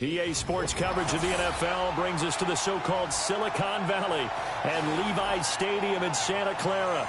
EA Sports coverage of the NFL brings us to the so-called Silicon Valley and Levi's Stadium in Santa Clara.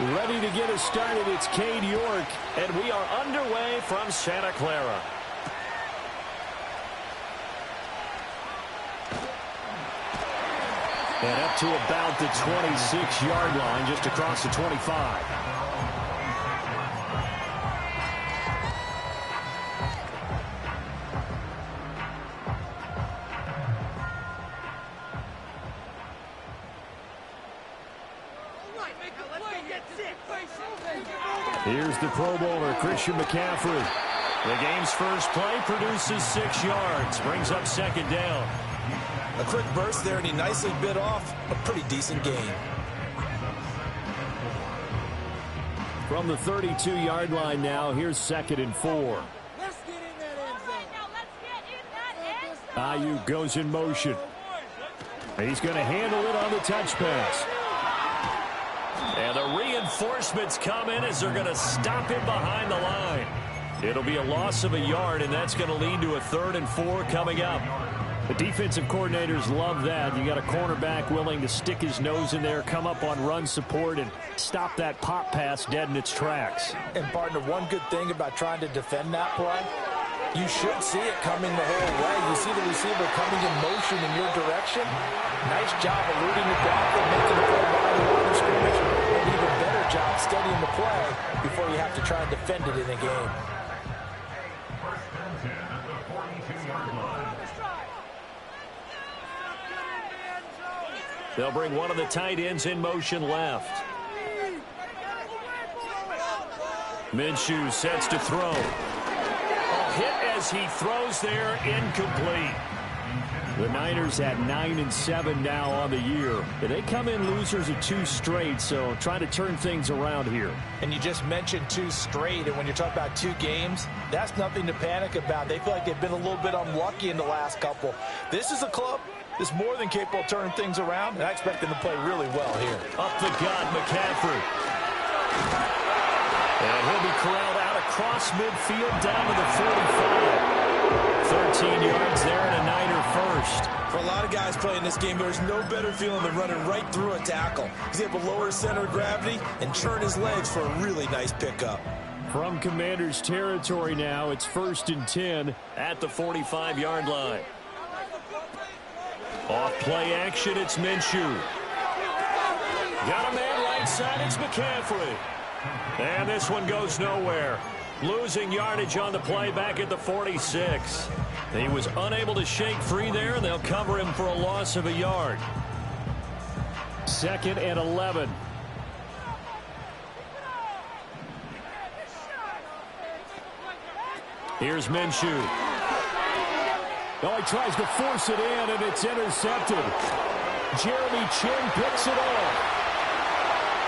Ready to get us started, it's Cade York, and we are underway from Santa Clara. And up to about the 26-yard line, just across the 25. Here's the Pro Bowler, Christian McCaffrey. The game's first play produces 6 yards, brings up second down. A quick burst there, and he nicely bit off a pretty decent gain. From the 32-yard line now, here's 2nd and 4. Let's get in that end zone. Ayuk goes in motion. He's going to handle it on the touch pass. And the reinforcements come in as they're going to stop him behind the line. It'll be a loss of a yard, and that's going to lead to a 3rd and 4 coming up. The defensive coordinators love that. You got a cornerback willing to stick his nose in there, come up on run support, and stop that pop pass dead in its tracks. And, partner, one good thing about trying to defend that play, you should see it coming the whole way. You see the receiver coming in motion in your direction. Nice job eluding the blocker, making the play behind the line of scrimmage. An even better job studying the play before you have to try and defend it in a game. They'll bring one of the tight ends in motion left. Minshew sets to throw. Hit as he throws there, incomplete. The Niners at 9-7 now on the year. They come in losers of 2 straight, so trying to turn things around here. And you just mentioned 2 straight, and when you're talking about 2 games, that's nothing to panic about. They feel like they've been a little bit unlucky in the last couple. This is a club that's more than capable of turning things around, and I expect them to play really well here. Up the gut, McCaffrey. And he'll be corralled out across midfield down to the 45. 13 yards there and a Niner first. For a lot of guys playing this game, there's no better feeling than running right through a tackle. He's able to lower his center of gravity and churn his legs for a really nice pickup. From Commanders territory now, it's 1st and 10 at the 45-yard line. Off play action, it's Minshew. Got a man right side, it's McCaffrey. And this one goes nowhere. Losing yardage on the play back at the 46. He was unable to shake free there, and they'll cover him for a loss of a yard. 2nd and 11. Here's Minshew. Oh, he tries to force it in, and it's intercepted. Jeremy Chin picks it off.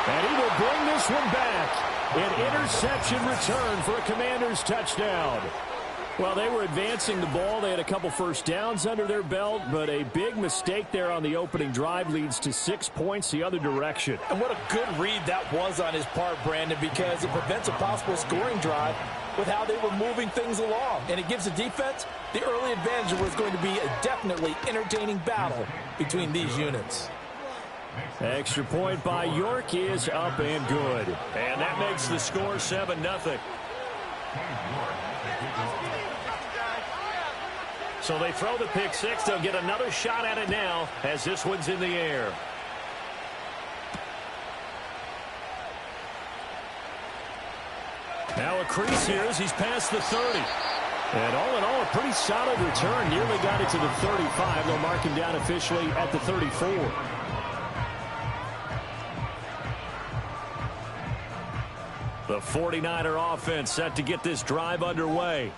And he will bring this one back. An interception return for a Commanders touchdown. Well, they were advancing the ball. They had a couple first downs under their belt, but a big mistake there on the opening drive leads to 6 points the other direction. And what a good read that was on his part, Brandon, because it prevents a possible scoring drive with how they were moving things along. And it gives the defense the early advantage of what's going to be a definitely entertaining battle between these units. Extra point by York is up and good. And that makes the score 7-0. So they throw the pick six. They'll get another shot at it now as this one's in the air. Now a crease here as he's past the 30. And all in all, a pretty solid return. Nearly got it to the 35. They'll mark him down officially at the 34. The 49er offense set to get this drive underway.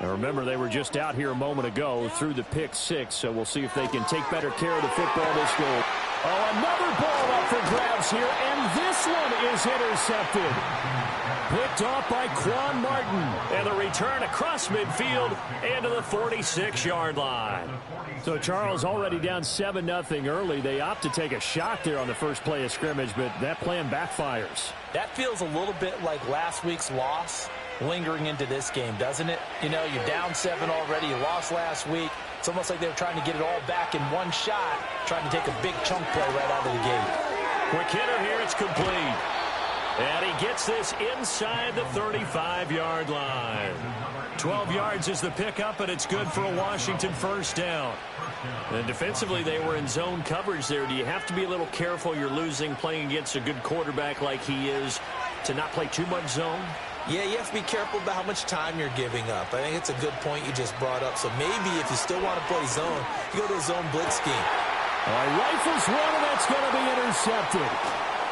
And remember, they were just out here a moment ago through the pick six, so we'll see if they can take better care of the football this goal. Oh, another ball up for grabs here, and this one is intercepted. Picked off by Quan Martin. And the return across midfield and to the 46-yard line. So Charles already down 7-0 early. They opt to take a shot there on the first play of scrimmage, but that plan backfires. That feels a little bit like last week's loss lingering into this game, doesn't it? You know, you're down 7 already. You lost last week. It's almost like they were trying to get it all back in one shot, trying to take a big chunk play right out of the gate. Quick hitter here. It's complete. And he gets this inside the 35-yard line. 12 yards is the pickup, and it's good for a Washington first down. And defensively, they were in zone coverage there. Do you have to be a little careful? You're losing playing against a good quarterback like he is to not play too much zone? Yeah, you have to be careful about how much time you're giving up. I think it's a good point you just brought up. So maybe if you still want to play zone, you go to a zone blitz scheme. Rifles one, and that's going to be intercepted.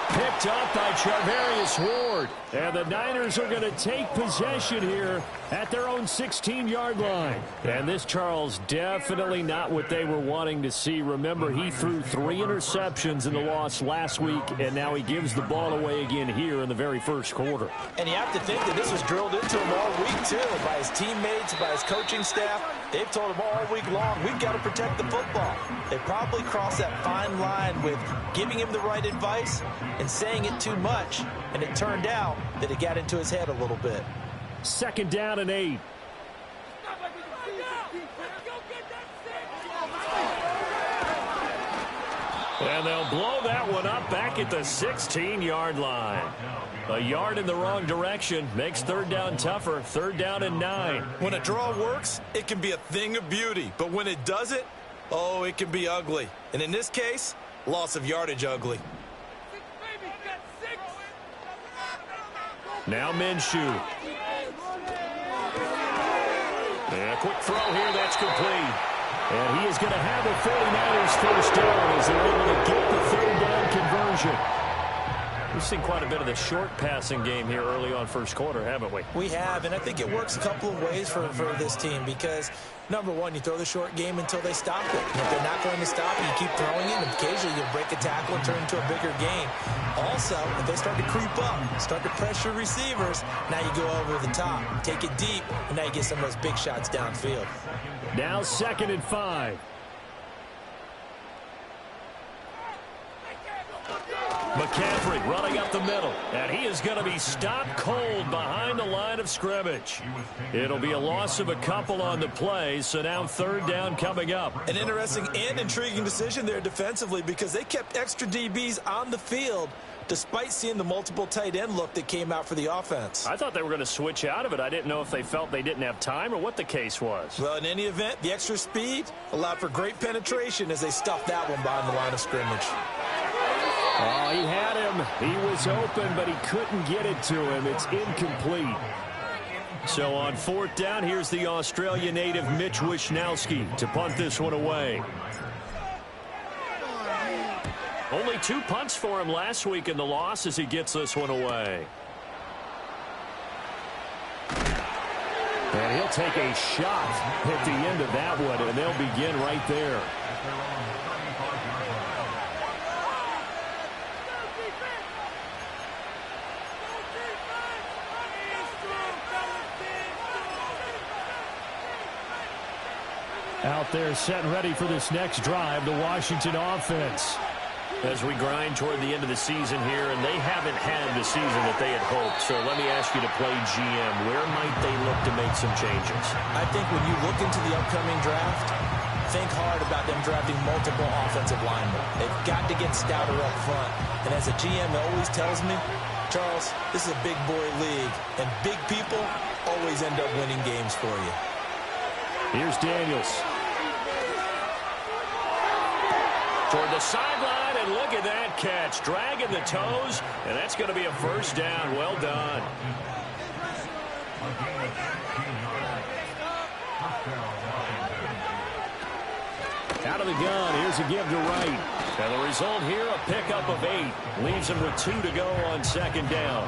Picked up by Charvarius Ward. And the Niners are going to take possession here at their own 16-yard line. And this, Charles, definitely not what they were wanting to see. Remember, he threw 3 interceptions in the loss last week, and now he gives the ball away again here in the very first quarter. And you have to think that this was drilled into him all week, too, by his teammates, by his coaching staff. They've told him all week long, we've got to protect the football. They probably crossed that fine line with giving him the right advice and saying it too much, and it turned out that it got into his head a little bit. 2nd down and 8. And they'll blow that one up back at the 16-yard line. A yard in the wrong direction makes 3rd down tougher. 3rd down and 9. When a draw works, it can be a thing of beauty. But when it doesn't, oh, it can be ugly. And in this case, loss of yardage ugly. Now Minshew. And a quick throw here, that's complete. And he is going to have the 49ers first down as they're able to get the 3rd down conversion. We've seen quite a bit of the short passing game here early on first quarter, haven't we? We have, and I think it works a couple of ways for this team because, number one, you throw the short game until they stop it. And if they're not going to stop it, you keep throwing it, and occasionally you'll break a tackle and turn into a bigger gain. Also, if they start to creep up, start to pressure receivers, now you go over the top, take it deep, and now you get some of those big shots downfield. Now 2nd and 5. McCaffrey running up the middle, and he is going to be stopped cold behind the line of scrimmage. It'll be a loss of a couple on the play, so now 3rd down coming up. An interesting and intriguing decision there defensively because they kept extra DBs on the field despite seeing the multiple tight end look that came out for the offense. I thought they were going to switch out of it. I didn't know if they felt they didn't have time or what the case was. Well, in any event, the extra speed allowed for great penetration as they stuffed that one behind the line of scrimmage. Oh, he had him. He was open, but he couldn't get it to him. It's incomplete. So on 4th down, here's the Australia native Mitch Wishnowsky to punt this one away. Only 2 punts for him last week in the loss as he gets this one away. And he'll take a shot at the end of that one, and they'll begin right there. Out there set and ready for this next drive, the Washington offense. As we grind toward the end of the season here, and they haven't had the season that they had hoped. So let me ask you to play GM. Where might they look to make some changes? I think when you look into the upcoming draft, think hard about them drafting multiple offensive linemen. They've got to get stouter up front. And as a GM always tells me, Charles, this is a big boy league, and big people always end up winning games for you. Here's Daniels. Toward the sideline, and look at that catch. Dragging the toes, and that's going to be a first down. Well done. Out of the gun, here's a give to Wright. And the result here, a pickup of 8. Leaves him with 2 to go on 2nd down.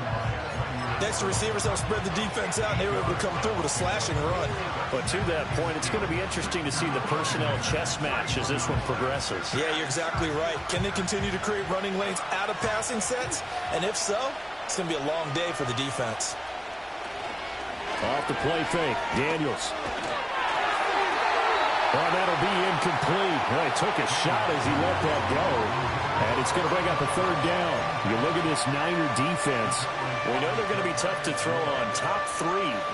Next, the receivers help spread the defense out, and they were able to come through with a slashing run. But to that point, it's going to be interesting to see the personnel chess match as this one progresses. Yeah, you're exactly right. Can they continue to create running lanes out of passing sets? And if so, it's going to be a long day for the defense. Off the play fake, Daniels. Well, that'll be incomplete. Well, he took a shot as he let that go. And it's going to bring up a third down. You look at this Niner defense. We know they're going to be tough to throw on. Top 3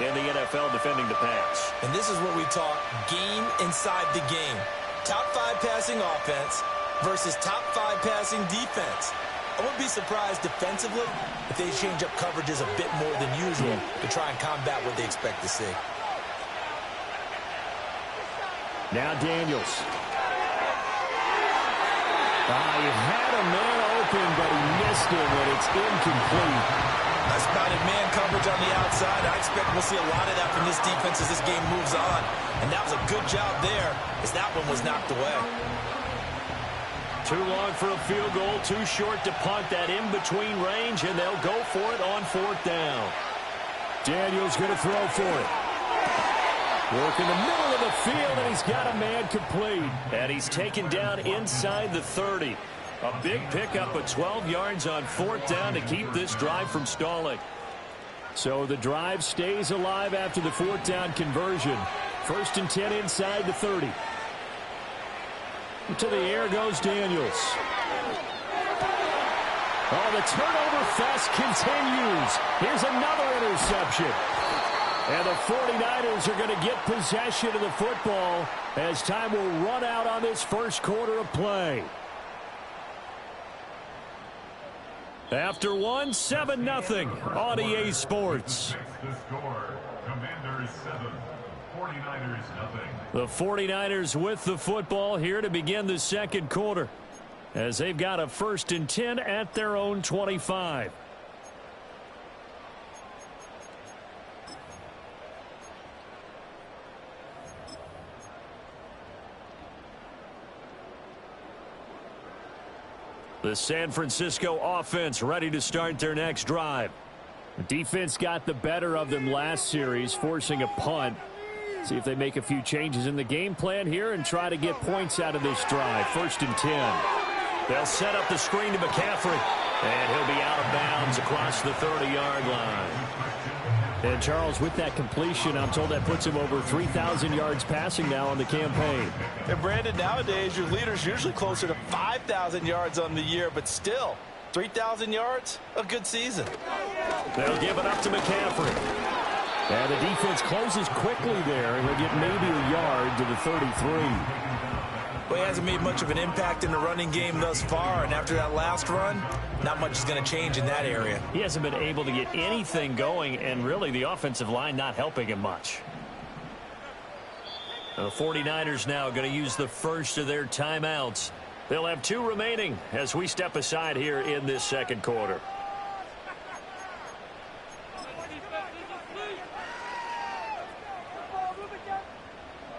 in the NFL defending the pass. And this is what we talk game inside the game. Top 5 passing offense versus top 5 passing defense. I wouldn't be surprised defensively if they change up coverages a bit more than usual to try and combat what they expect to see. Now Daniels. He had a man open, but he missed him, and it's incomplete. I spotted man coverage on the outside. I expect we'll see a lot of that from this defense as this game moves on. And that was a good job there as that one was knocked away. Too long for a field goal, too short to punt that in-between range, and they'll go for it on 4th down. Daniels going to throw for it. Work in the middle of the field, and he's got a man complete. And he's taken down inside the 30. A big pickup of 12 yards on 4th down to keep this drive from stalling. So the drive stays alive after the 4th down conversion. 1st and 10 inside the 30. To the air goes Daniels. Oh, the turnover fest continues. Here's another interception. And the 49ers are going to get possession of the football as time will run out on this first quarter of play. After 1, 7-0 on EA Sports. The 49ers with the football here to begin the second quarter as they've got a 1st and 10 at their own 25. The San Francisco offense ready to start their next drive. The defense got the better of them last series, forcing a punt. See if they make a few changes in the game plan here and try to get points out of this drive. 1st and 10. They'll set up the screen to McCaffrey. And he'll be out of bounds across the 30-yard line. And Charles, with that completion, I'm told that puts him over 3,000 yards passing now on the campaign. And Brandon, nowadays your leader's usually closer to 5,000 yards on the year, but still, 3,000 yards, a good season. They'll give it up to McCaffrey. And the defense closes quickly there, and he'll get maybe a yard to the 33. Well, he hasn't made much of an impact in the running game thus far, and after that last run, not much is going to change in that area. He hasn't been able to get anything going, and really the offensive line not helping him much. The 49ers now going to use the first of their timeouts. They'll have 2 remaining as we step aside here in this second quarter.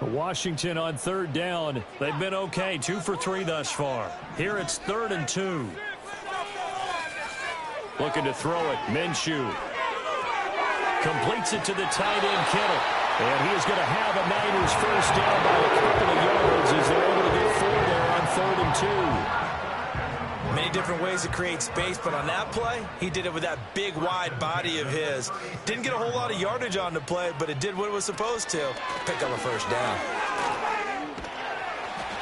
Washington on 3rd down. They've been okay, 2 for 3 thus far. Here it's 3rd and 2. Looking to throw it, Minshew. Completes it to the tight end, Kittle. And he is going to have a Niners first down by a couple of yards as they're able to get 4 there on 3rd and 2. Many different ways to create space, but on that play, he did it with that big, wide body of his. Didn't get a whole lot of yardage on the play, but it did what it was supposed to. Pick up a first down.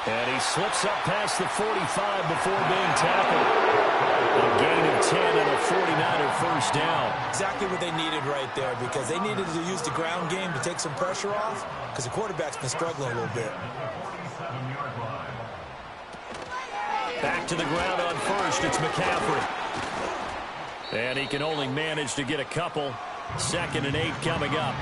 And he slips up past the 45 before being tackled. A gain of 10 and a 49er first down. Exactly what they needed right there, because they needed to use the ground game to take some pressure off, because the quarterback's been struggling a little bit. Back to the ground on first, it's McCaffrey. And he can only manage to get a couple. 2nd and 8 coming up.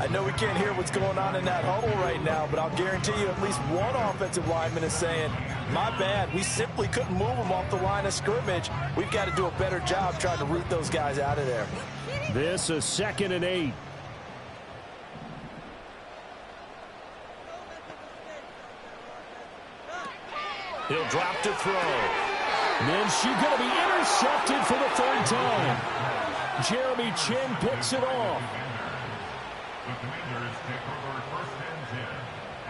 I know we can't hear what's going on in that huddle right now, but I'll guarantee you at least one offensive lineman is saying, my bad, we simply couldn't move them off the line of scrimmage. We've got to do a better job trying to root those guys out of there. This is 2nd and 8. He'll drop to throw. Minshew going to be intercepted for the 3rd time. Jeremy Chin picks it off. The Commanders take over first and 10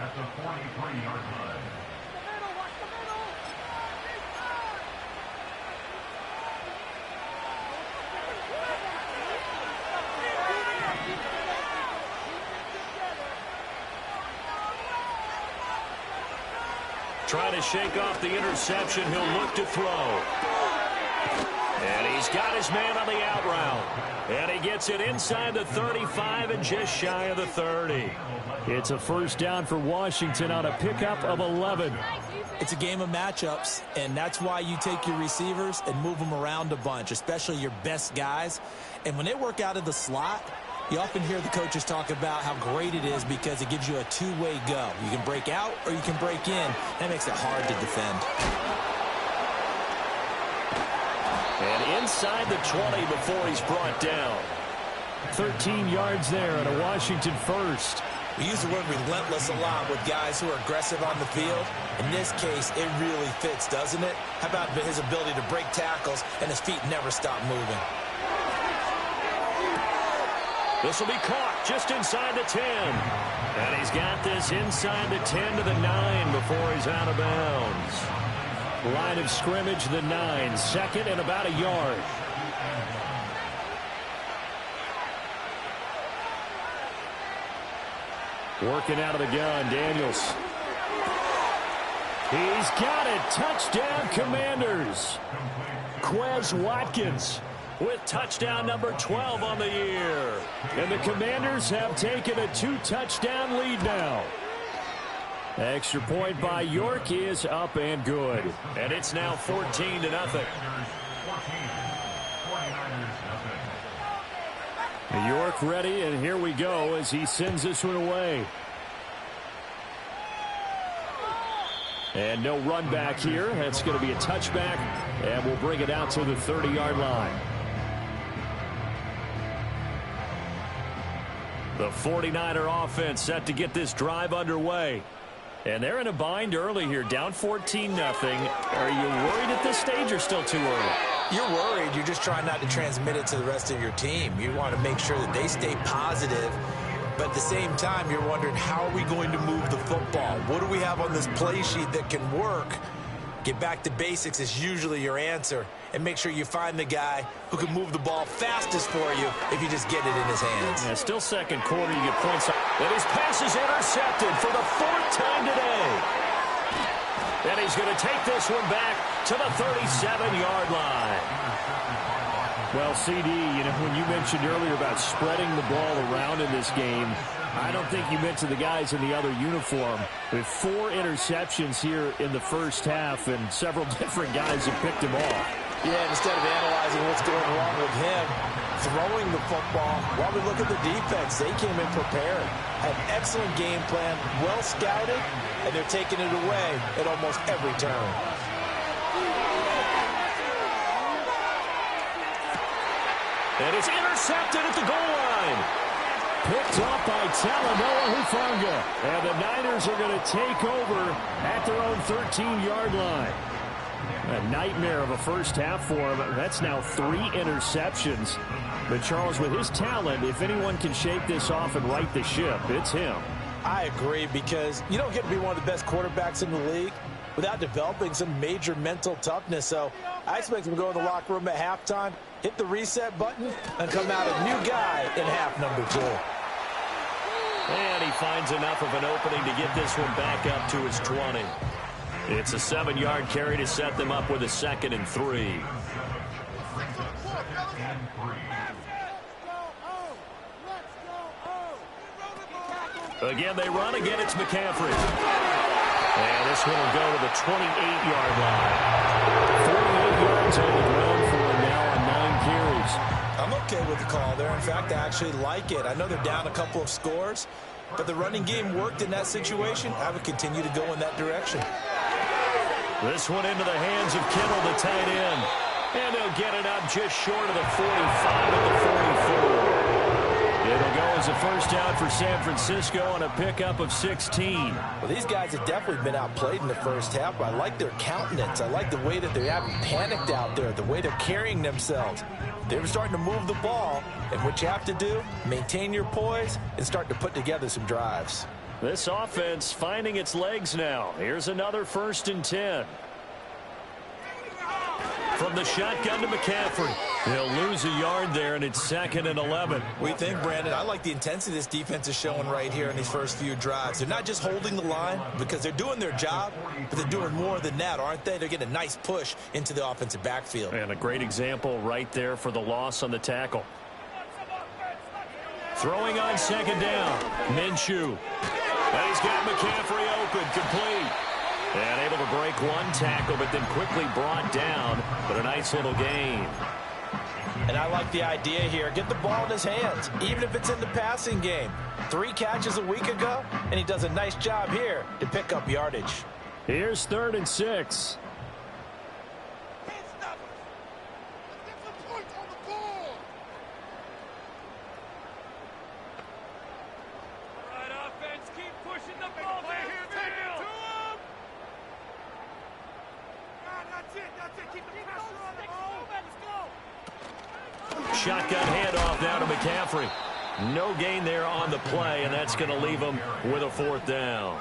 at the 43-yard line. Trying to shake off the interception. He'll look to throw. And he's got his man on the out route. And he gets it inside the 35 and just shy of the 30. It's a first down for Washington on a pickup of 11. It's a game of matchups, and that's why you take your receivers and move them around a bunch, especially your best guys. And when they work out of the slot, you often hear the coaches talk about how great it is because it gives you a two-way go. You can break out or you can break in. That makes it hard to defend. And inside the 20 before he's brought down. 13 yards there and a Washington first. We use the word relentless a lot with guys who are aggressive on the field. In this case, it really fits, doesn't it? How about his ability to break tackles and his feet never stop moving? This will be caught just inside the 10. And he's got this inside the 10 to the 9 before he's out of bounds. Line of scrimmage, the 9. Second and about a yard. Working out of the gun, Daniels. He's got it. Touchdown, Commanders. Quez Watkins with touchdown number 12 on the year. And the Commanders have taken a 2-touchdown lead now. Extra point by York is up and good. And it's now 14-0. York ready, and here we go as he sends this one away. And no run back here. That's going to be a touchback, and we'll bring it out to the 30-yard line. The 49er offense set to get this drive underway. And they're in a bind early here, down 14-0. Are you worried at this stage or still too early? You're worried. You're just trying not to transmit it to the rest of your team. You want to make sure that they stay positive. But at the same time, you're wondering, how are we going to move the football? What do we have on this play sheet that can work? Get back to basics is usually your answer. And make sure you find the guy who can move the ball fastest for you if you just get it in his hands. Yeah, still second quarter, you get points. And his pass is intercepted for the 4th time today. And he's going to take this one back to the 37-yard line. Well, CD, you know, when you mentioned earlier about spreading the ball around in this game, I don't think you meant to the guys in the other uniform. With 4 interceptions here in the first half, and several different guys have picked him off. Yeah, instead of analyzing what's going wrong with him, throwing the football, while we look at the defense, they came in prepared. Had an excellent game plan, well scouted, and they're taking it away at almost every turn. And it's intercepted at the goal line. Picked up by Talanoa Hufanga. And the Niners are going to take over at their own 13-yard line. A nightmare of a first half for him. That's now 3 interceptions. But Charles, with his talent, if anyone can shake this off and right the ship, it's him. I agree, because you don't get to be one of the best quarterbacks in the league without developing some major mental toughness. So I expect him to go in the locker room at halftime, hit the reset button, and come out a new guy in half number 2. And he finds enough of an opening to get this one back up to his 20. It's a 7-yard carry to set them up with a 2nd and 3. Again, they run. Again, it's McCaffrey. And this one will go to the 28-yard line. 48 yards on the ground for him now on 9 carries. I'm okay with the call there. In fact, I actually like it. I know they're down a couple of scores, but the running game worked in that situation. I would continue to go in that direction. This one into the hands of Kittle, the tight end. And they'll get it up just short of the 45 at the 44. It'll go is a first down for San Francisco on a pickup of 16. Well, these guys have definitely been outplayed in the first half, but I like their countenance. I like the way that they haven't panicked out there, the way they're carrying themselves. They're starting to move the ball, and what you have to do, maintain your poise and start to put together some drives. This offense finding its legs now. Here's another 1st and 10. From the shotgun to McCaffrey. He'll lose a yard there, and it's 2nd and 11. We think, Brandon, I like the intensity this defense is showing right here in these first few drives. They're not just holding the line because they're doing their job, but they're doing more than that, aren't they? They're getting a nice push into the offensive backfield. And a great example right there for the loss on the tackle. Throwing on 2nd down. Minshew. And he's got McCaffrey open, complete. And able to break one tackle, but then quickly brought down. But a nice little gain. And I like the idea here. Get the ball in his hands, even if it's in the passing game. 3 catches a week ago, and he does a nice job here to pick up yardage. Here's 3rd and 6. Shotgun handoff now to McCaffrey. No gain there on the play, and that's going to leave him with a 4th down.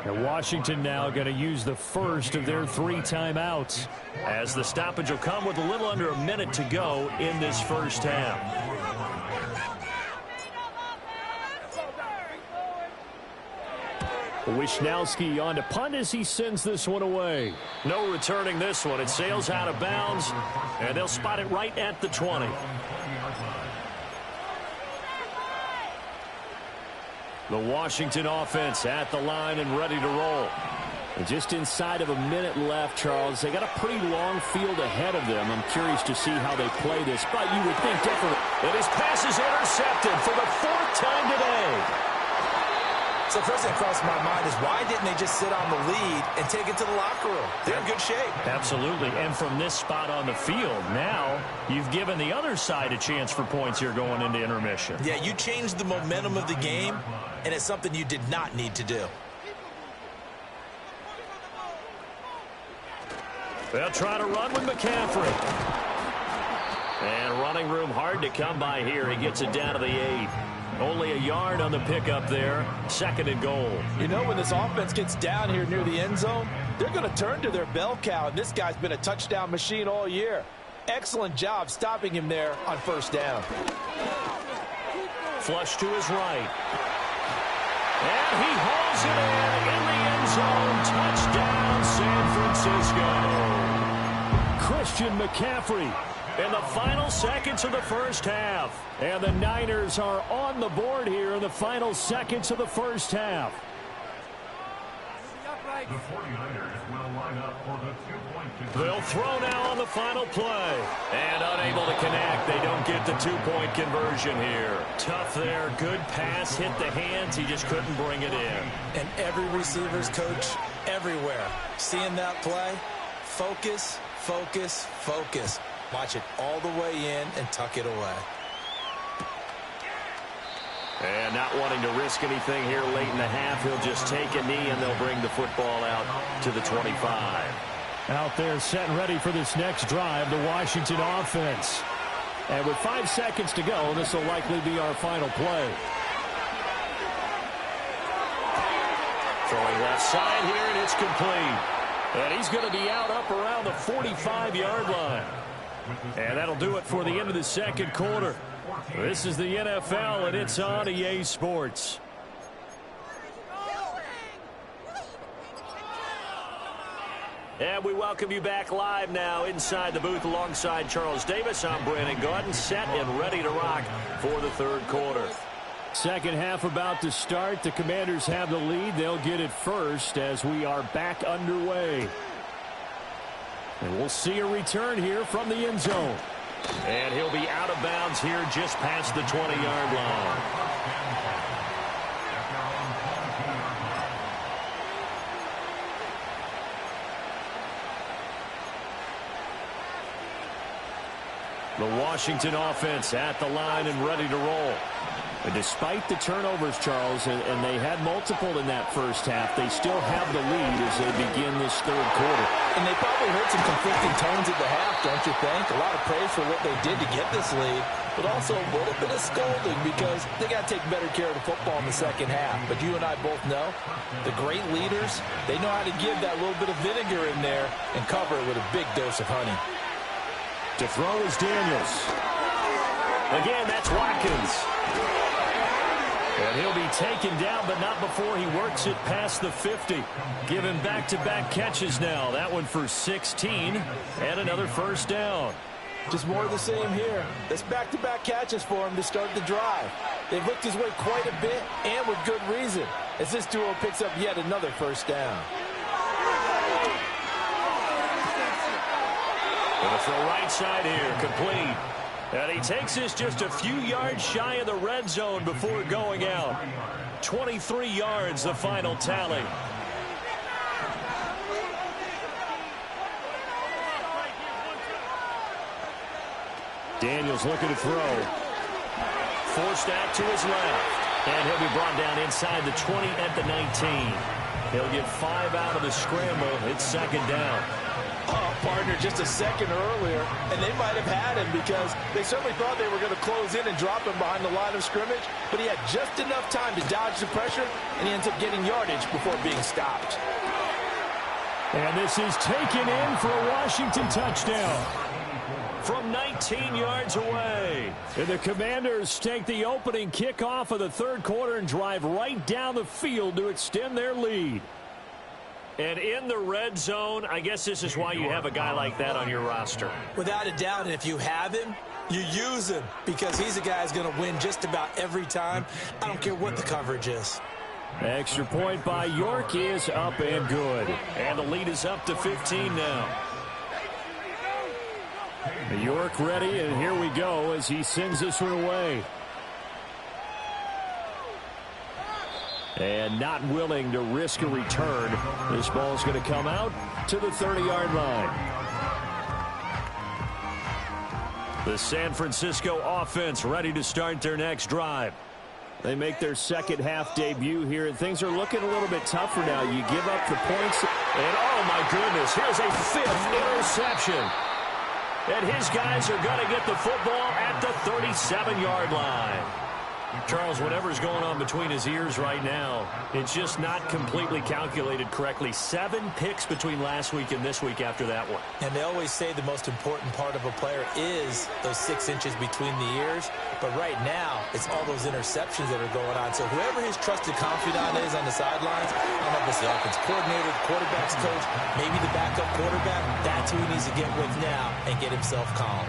And Washington now going to use the first of their 3 timeouts. As the stoppage will come with a little under a minute to go in this first half. Wishnowski on to punt as he sends this one away. No returning this one. It sails out of bounds, and they'll spot it right at the 20. The Washington offense at the line and ready to roll. And just inside of a minute left, Charles. They got a pretty long field ahead of them. I'm curious to see how they play this, but you would think different. And his pass is intercepted for the 4th time today. So first thing that crossed my mind is why didn't they just sit on the lead and take it to the locker room? They're in good shape. Absolutely. And from this spot on the field, now you've given the other side a chance for points here going into intermission. Yeah, you changed the momentum of the game, and it's something you did not need to do. They'll try to run with McCaffrey. And running room hard to come by here. He gets it down to the 8. Only a yard on the pickup there. 2nd and goal. You know, when this offense gets down here near the end zone, they're going to turn to their bell cow, and this guy's been a touchdown machine all year. Excellent job stopping him there on 1st down. Flush to his right. And he hauls it in the end zone. Touchdown, San Francisco. Christian McCaffrey in the final seconds of the first half. And the Niners are on the board here in the final seconds of the first half. The 49ers will line up for the 2-point conversion. They'll throw now on the final play. And unable to connect. They don't get the 2-point conversion here. Tough there. Good pass. Hit the hands. He just couldn't bring it in. And every receiver's coach everywhere. Seeing that play, focus, focus, focus. Watch it all the way in and tuck it away. And not wanting to risk anything here late in the half, he'll just take a knee and they'll bring the football out to the 25. Out there set and ready for this next drive, the Washington offense. And with 5 seconds to go, this will likely be our final play. Throwing left side here, and it's complete. And he's going to be out up around the 45-yard line. And that'll do it for the end of the second quarter. This is the NFL, and it's on EA Sports. And we welcome you back live now inside the booth alongside Charles Davis. I'm Brandon Gaudin, set and ready to rock for the third quarter. Second half about to start. The Commanders have the lead. They'll get it first as we are back underway. And we'll see a return here from the end zone. And he'll be out of bounds here just past the 20-yard line. The Washington offense at the line and ready to roll. And despite the turnovers, Charles, and they had multiple in that first half, they still have the lead as they begin this third quarter. And they probably heard some conflicting tones at the half, don't you think? A lot of praise for what they did to get this lead, but also a little bit of scolding because they got to take better care of the football in the second half. But you and I both know the great leaders, they know how to give that little bit of vinegar in there and cover it with a big dose of honey. To throw is Daniels. Again, that's Watkins. And he'll be taken down, but not before he works it past the 50. Giving back-to-back catches now. That one for 16 and another first down. Just more of the same here. That's back-to-back catches for him to start the drive. They've looked his way quite a bit, and with good reason, as this duo picks up yet another first down. Gonna throw right side here, complete. And he takes this just a few yards shy of the red zone before going out. 23 yards, the final tally. Daniels looking to throw. Forced out to his left. And he'll be brought down inside the 20 at the 19. He'll get 5 out of the scramble. It's second down. Partner just a second earlier, and they might have had him because they certainly thought they were going to close in and drop him behind the line of scrimmage, but he had just enough time to dodge the pressure, and he ends up getting yardage before being stopped. And this is taken in for a Washington touchdown. From 19 yards away. And the Commanders take the opening kickoff of the third quarter and drive right down the field to extend their lead. And in the red zone, I guess this is why you have a guy like that on your roster. Without a doubt, and if you have him, you use him because he's a guy who's going to win just about every time. I don't care what the coverage is. Extra point by York is up and good. And the lead is up to 15 now. York ready, and here we go as he sends this one away. And not willing to risk a return. This ball's going to come out to the 30-yard line. The San Francisco offense ready to start their next drive. They make their second half debut here, and things are looking a little bit tougher now. You give up the points. And oh my goodness, here's a 5th interception. And his guys are going to get the football at the 37-yard line. Charles, whatever's going on between his ears right now, it's just not completely calculated correctly. 7 picks between last week and this week after that one. And they always say the most important part of a player is those 6 inches between the ears. But right now, it's all those interceptions that are going on. So whoever his trusted confidant is on the sidelines, I don't know if it's the offense coordinator, the quarterback's coach, maybe the backup quarterback, that's who he needs to get with now and get himself calm.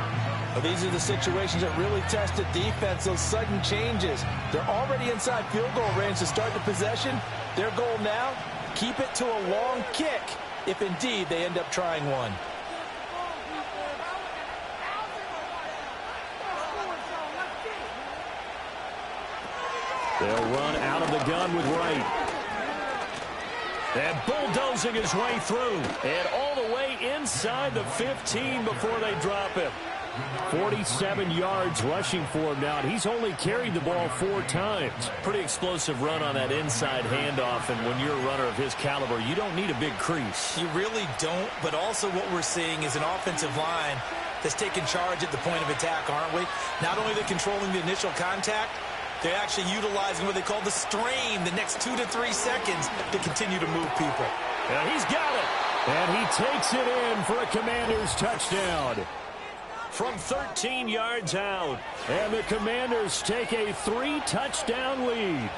Well, these are the situations that really test the defense, those sudden changes. They're already inside field goal range to start the possession. Their goal now, keep it to a long kick, if indeed they end up trying one. They'll run out of the gun with Wright. And bulldozing his way through. And all the way inside the 15 before they drop him. 47 yards rushing for him now. He's only carried the ball 4 times. Pretty explosive run on that inside handoff. And when you're a runner of his caliber, you don't need a big crease. You really don't. But also what we're seeing is an offensive line that's taking charge at the point of attack, aren't we? Not only are they controlling the initial contact, they're actually utilizing what they call the strain, the next 2 to 3 seconds to continue to move people. And he's got it. And he takes it in for a Commanders touchdown. From 13 yards out. And the Commanders take a 3-touchdown lead.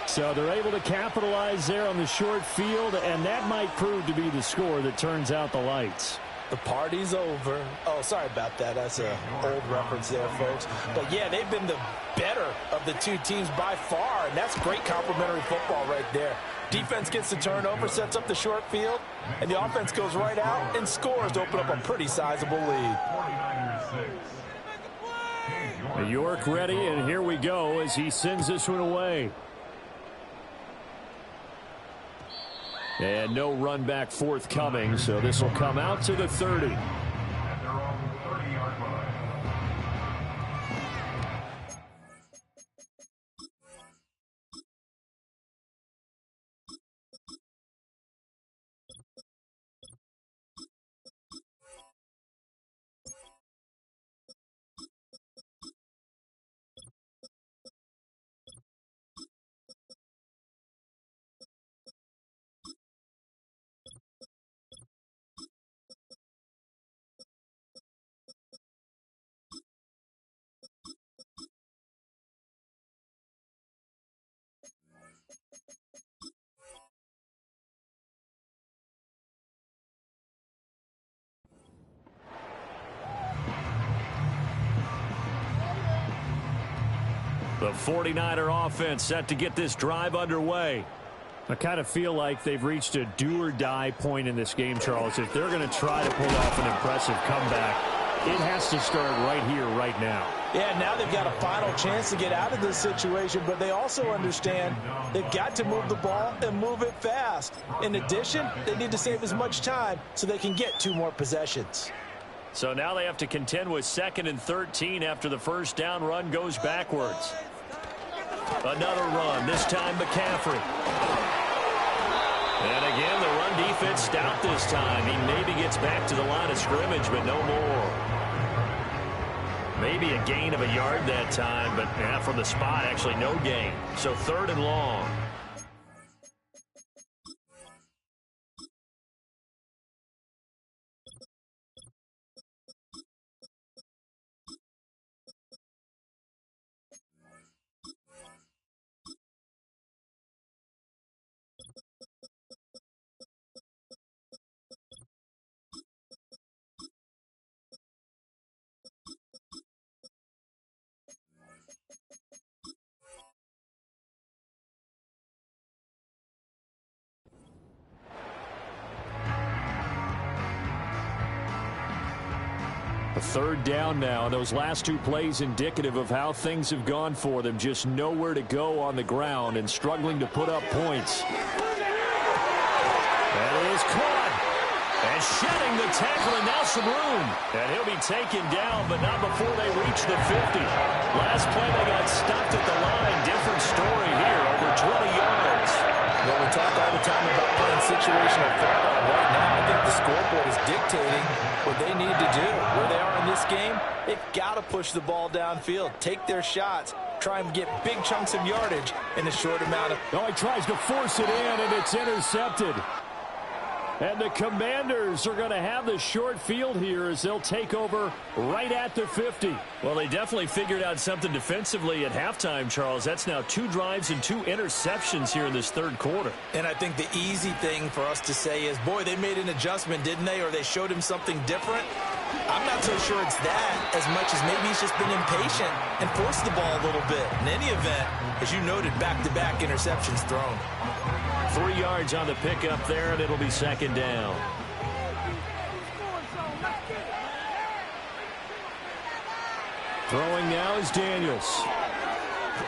So they're able to capitalize there on the short field, and that might prove to be the score that turns out the lights. The party's over. Oh, sorry about that. That's an old reference there, folks. But, yeah, they've been the better of the 2 teams by far, and that's great complimentary football right there. Defense gets the turnover, sets up the short field, and the offense goes right out and scores to open up a pretty sizable lead. York ready, and here we go as he sends this one away. And no run back forthcoming, so this will come out to the 30. 49er offense set to get this drive underway. I kind of feel like they've reached a do-or-die point in this game, Charles. If they're going to try to pull off an impressive comeback, it has to start right here, right now. Yeah, now they've got a final chance to get out of this situation, but they also understand they've got to move the ball and move it fast. In addition, they need to save as much time so they can get 2 more possessions. So now they have to contend with 2nd and 13 after the first down run goes backwards. Another run, this time McCaffrey. And again, the run defense stout this time. He maybe gets back to the line of scrimmage, but no more. Maybe a gain of a yard that time, but from the spot, actually no gain. So 3rd and long. A 3rd down now. Those last 2 plays indicative of how things have gone for them. Just nowhere to go on the ground and struggling to put up points. That is caught. And shedding the tackle, and now some room. And he'll be taken down, but not before they reach the 50. Last play, they got stopped at the line. Different story here, over 20 yards. Well, we talk all the time about playing situational football. Right now, I think the scoreboard is dictating what they need to do. Where they are in this game, they've got to push the ball downfield, take their shots, try and get big chunks of yardage in a short amount of... Oh, he tries to force it in, and it's intercepted. And the Commanders are going to have the short field here as they'll take over right at the 50. Well, they definitely figured out something defensively at halftime, Charles. That's now 2 drives and 2 interceptions here in this 3rd quarter. And I think the easy thing for us to say is, boy, they made an adjustment, didn't they? Or they showed him something different. I'm not so sure it's that as much as maybe he's just been impatient and forced the ball a little bit. In any event, as you noted, back-to-back interceptions thrown. 3 yards on the pickup there, and it'll be 2nd down. Throwing now is Daniels.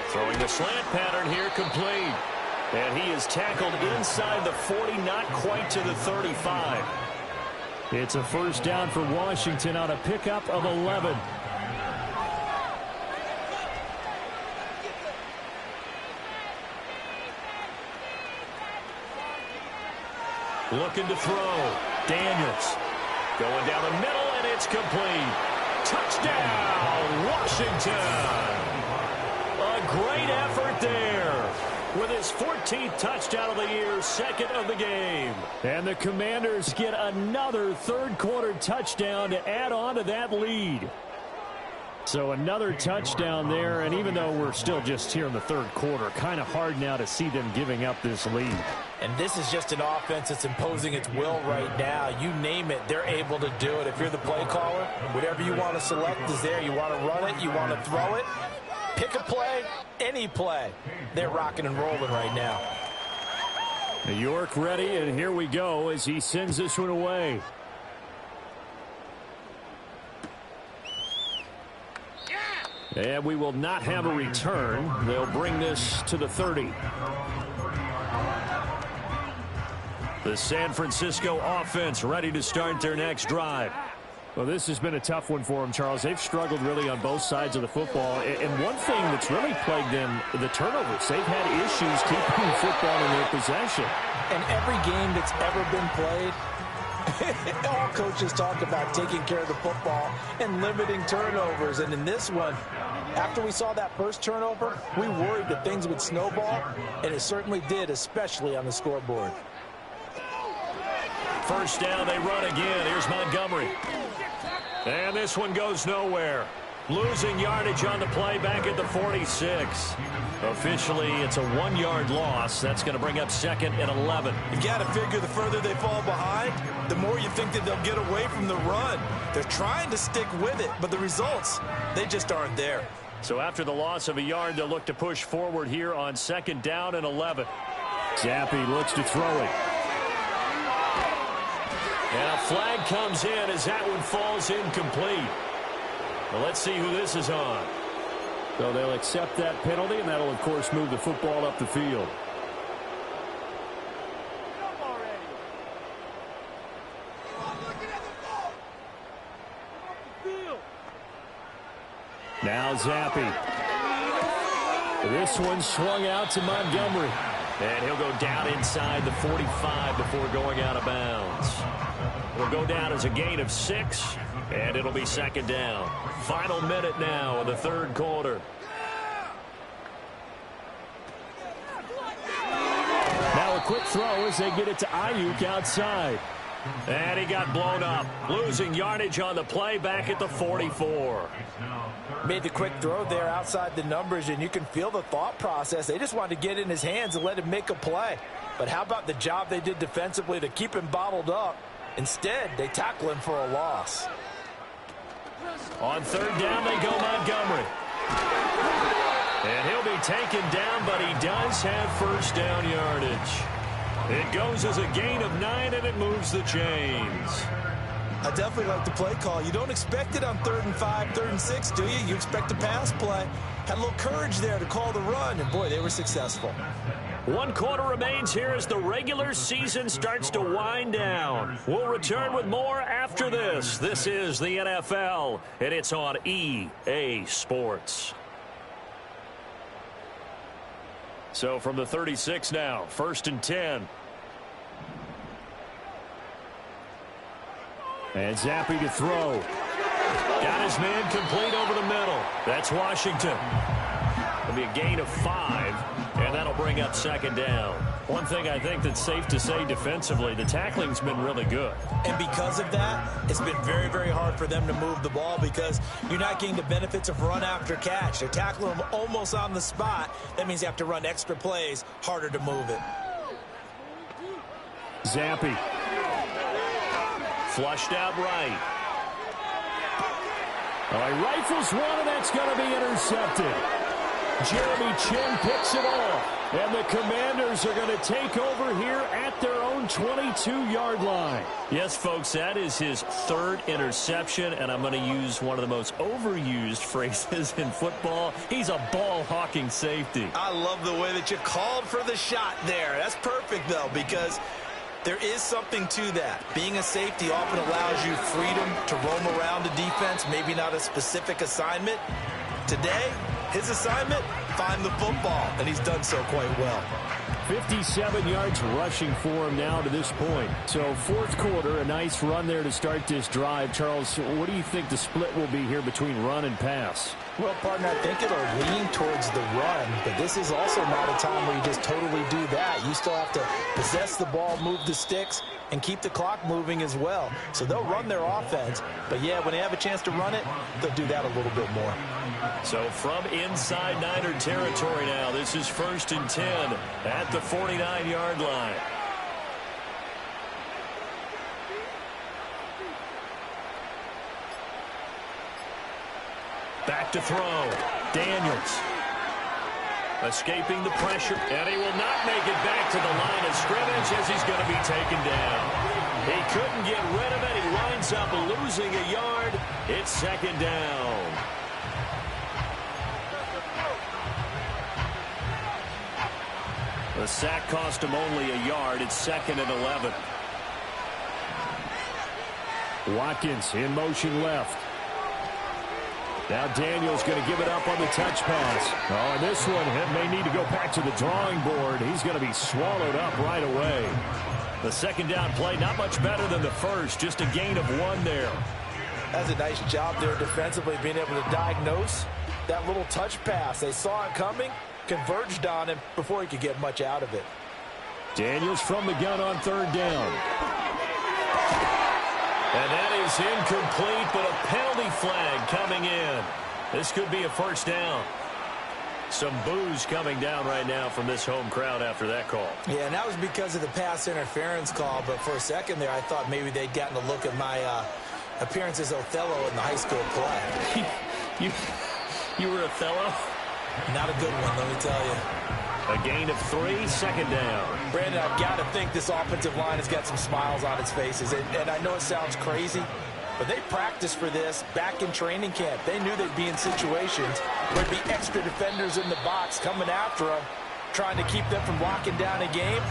Throwing the slant pattern here, complete. And he is tackled inside the 40, not quite to the 35. It's a 1st down for Washington on a pickup of 11. Looking to throw. Daniels going down the middle, and it's complete. Touchdown, Washington. A great effort there with his 14th touchdown of the year, 2nd of the game. And the Commanders get another 3rd quarter touchdown to add on to that lead. So another touchdown there, and even though we're still just here in the 3rd quarter, kind of hard now to see them giving up this lead. And this is just an offense that's imposing its will right now. You name it, they're able to do it. If you're the play caller, whatever you want to select is there. You want to run it, you want to throw it. Pick a play, any play. They're rocking and rolling right now. New York ready, and here we go as he sends this one away. And we will not have a return. They'll bring this to the 30. The San Francisco offense ready to start their next drive. Well, this has been a tough one for them, Charles. They've struggled really on both sides of the football. And one thing that's really plagued them, the turnovers. They've had issues keeping the football in their possession. And every game that's ever been played, all coaches talk about taking care of the football and limiting turnovers. And in this one, after we saw that first turnover, we worried that things would snowball, and it certainly did, especially on the scoreboard. 1st down, they run again. Here's Montgomery. And this one goes nowhere. Losing yardage on the play back at the 46. Officially, it's a 1-yard loss. That's going to bring up 2nd and 11. You got to figure the further they fall behind, the more you think that they'll get away from the run. They're trying to stick with it, but the results, they just aren't there. So after the loss of a yard, they'll look to push forward here on 2nd down and 11. Zappe looks to throw it. And a flag comes in as that one falls incomplete. Well, let's see who this is on. So they'll accept that penalty, and that'll, of course, move the football up the field. Now Zappe. This one swung out to Montgomery. And he'll go down inside the 45 before going out of bounds. It'll go down as a gain of 6, and it'll be 2nd down. Final minute now in the 3rd quarter. Now a quick throw as they get it to Ayuk outside. And he got blown up, losing yardage on the play back at the 44. Made the quick throw there outside the numbers, and you can feel the thought process. They just wanted to get in his hands and let him make a play. But how about the job they did defensively to keep him bottled up? Instead, they tackle him for a loss. On 3rd down, they go Montgomery. And he'll be taken down, but he does have 1st down yardage. It goes as a gain of 9, and it moves the chains. I definitely like the play call. You don't expect it on 3rd and 5, 3rd and 6, do you? You expect a pass play. Had a little courage there to call the run, and boy, they were successful. 1 quarter remains here as the regular season starts to wind down. We'll return with more after this. This is the NFL, and it's on EA Sports. So from the 36 now, 1st and 10. And Zappe to throw. Got his man complete over the middle. That's Washington. It'll be a gain of 5, and that'll bring up 2nd down. One thing I think that's safe to say defensively, the tackling's been really good. And because of that, it's been very, very hard for them to move the ball because you're not getting the benefits of run after catch. They're tackling them almost on the spot. That means you have to run extra plays, harder to move it. Zappe. Flushed out right. All right, rifles one, and that's going to be intercepted. Jeremy Chin picks it off, and the Commanders are going to take over here at their own 22-yard line. Yes, folks, that is his 3rd interception, and I'm going to use one of the most overused phrases in football. He's a ball-hawking safety. I love the way that you called for the shot there. That's perfect, though, because there is something to that. Being a safety often allows you freedom to roam around the defense, maybe not a specific assignment. Today, his assignment, find the football, and he's done so quite well. 57 yards rushing for him now to this point. So 4th quarter, a nice run there to start this drive. Charles, what do you think the split will be here between run and pass? Well, partner, I think it'll lean towards the run, but this is also not a time where you just totally do that. You still have to possess the ball, move the sticks, and keep the clock moving as well. So they'll run their offense, but yeah, when they have a chance to run it, they'll do that a little bit more. So from inside Niner territory now, this is 1st and 10 at the 49-yard line. Back to throw. Daniels. Escaping the pressure, and he will not make it back to the line of scrimmage as he's going to be taken down. He couldn't get rid of it. He winds up losing a yard. It's 2nd down. The sack cost him only a yard. It's 2nd and 11. Watkins in motion left. Now Daniels going to give it up on the touch pass. Oh, and this one may need to go back to the drawing board. He's going to be swallowed up right away. The 2nd down play, not much better than the first. Just a gain of 1 there. That's a nice job there defensively, being able to diagnose that little touch pass. They saw it coming, converged on him before he could get much out of it. Daniels from the gun on 3rd down. And that is incomplete, but a penalty flag coming in. This could be a 1st down. Some boos coming down right now from this home crowd after that call. Yeah, and that was because of the pass interference call, but for a second there, I thought maybe they'd gotten a look at my appearance as Othello in the high school play. You were Othello? Not a good one, let me tell you. A gain of 3, second down. Brandon, I've got to think this offensive line has got some smiles on its faces. And I know it sounds crazy, but they practiced for this back in training camp. They knew they'd be in situations where there'd be extra defenders in the box coming after them, trying to keep them from locking down a game.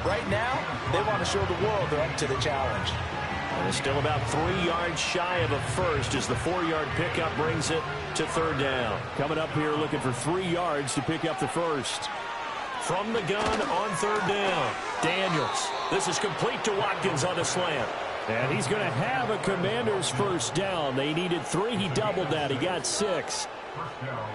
Right now, they want to show the world they're up to the challenge. And it's still about 3 yards shy of a first as the 4-yard pickup brings it to third down. Coming up here looking for 3 yards to pick up the first. From the gun on third down, Daniels. This is complete to Watkins on a slant. And he's going to have a Commander's first down. They needed 3. He doubled that. He got 6.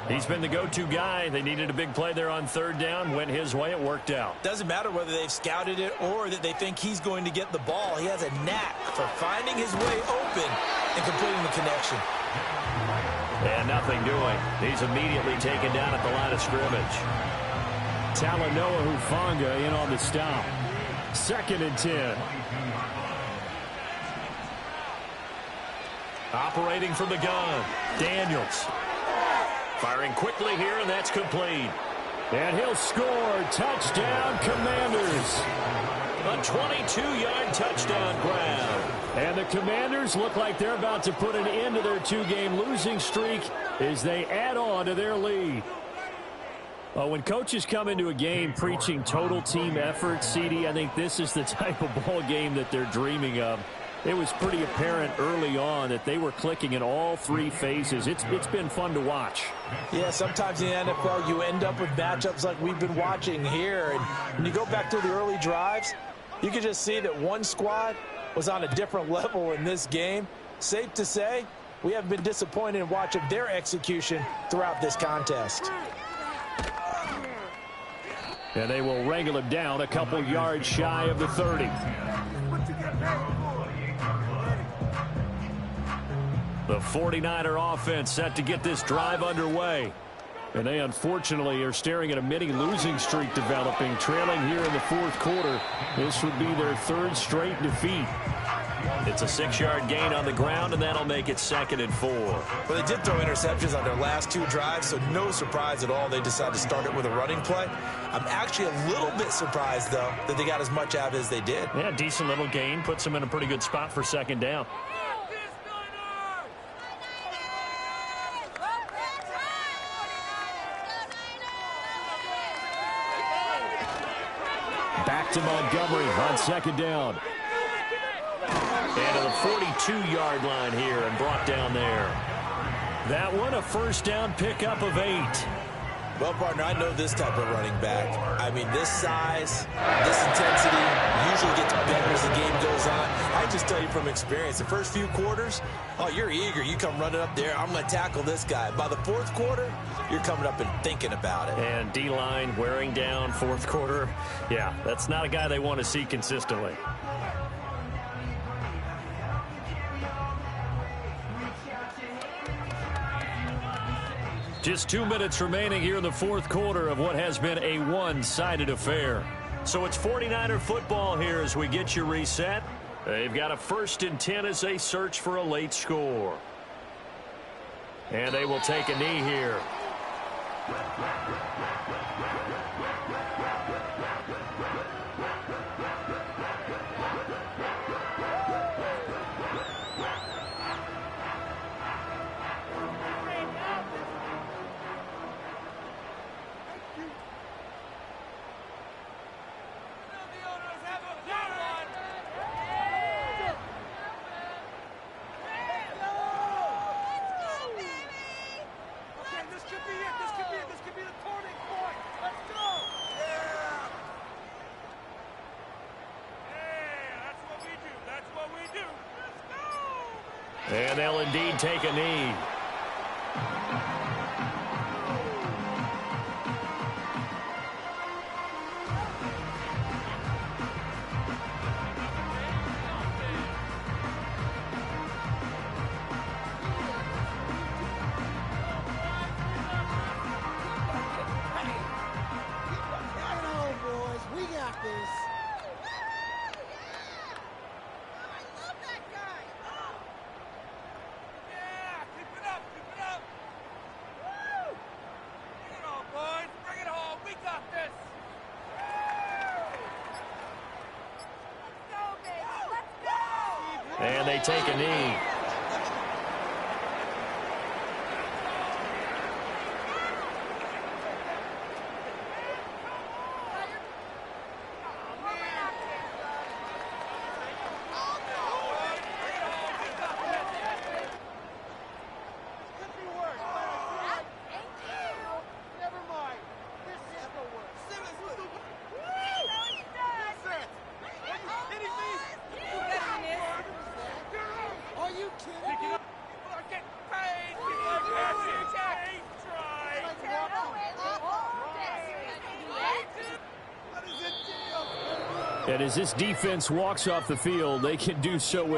He's been the go-to guy. They needed a big play there on third down. Went his way. It worked out. Doesn't matter whether they've scouted it or that they think he's going to get the ball. He has a knack for finding his way open and completing the connection. And nothing doing. He's immediately taken down at the line of scrimmage. Talanoa Hufanga in on the stop. 2nd and 10. Operating from the gun, Daniels. Firing quickly here, and that's complete. And he'll score. Touchdown, Commanders. A 22-yard touchdown grab. And the Commanders look like they're about to put an end to their 2-game losing streak as they add on to their lead. Well, when coaches come into a game preaching total team effort, CD, I think this is the type of ball game that they're dreaming of. It was pretty apparent early on that they were clicking in all 3 phases. It's been fun to watch. Yeah, sometimes in the NFL you end up with matchups like we've been watching here. And when you go back to the early drives, you can just see that one squad was on a different level in this game. Safe to say, we haven't been disappointed in watching their execution throughout this contest. And they will wrangle him down a couple yards shy of the 30. The 49er offense set to get this drive underway. And they unfortunately are staring at a mini losing streak developing, trailing here in the 4th quarter. This would be their 3rd straight defeat. It's a 6-yard gain on the ground, and that'll make it 2nd and 4. Well, they did throw interceptions on their last 2 drives, so no surprise at all they decided to start it with a running play. I'm actually a little bit surprised, though, that they got as much out as they did. Yeah, decent little gain. Puts them in a pretty good spot for 2nd down. Back to Montgomery on 2nd down. And to the 42-yard line here and brought down there. That one, a first down pickup of 8. Well, partner, I know this type of running back. I mean, this size, this intensity usually gets better as the game goes on. I just tell you from experience, the first few quarters, oh, you're eager. You come running up there, I'm going to tackle this guy. By the 4th quarter, you're coming up and thinking about it. And D-line wearing down 4th quarter. Yeah, that's not a guy they want to see consistently. Just 2 minutes remaining here in the 4th quarter of what has been a one-sided affair. So it's 49er football here as we get you reset. They've got a 1st and 10 as they search for a late score. And they will take a knee here. And they'll indeed take a knee. And they take a knee. And as this defense walks off the field, they can do so with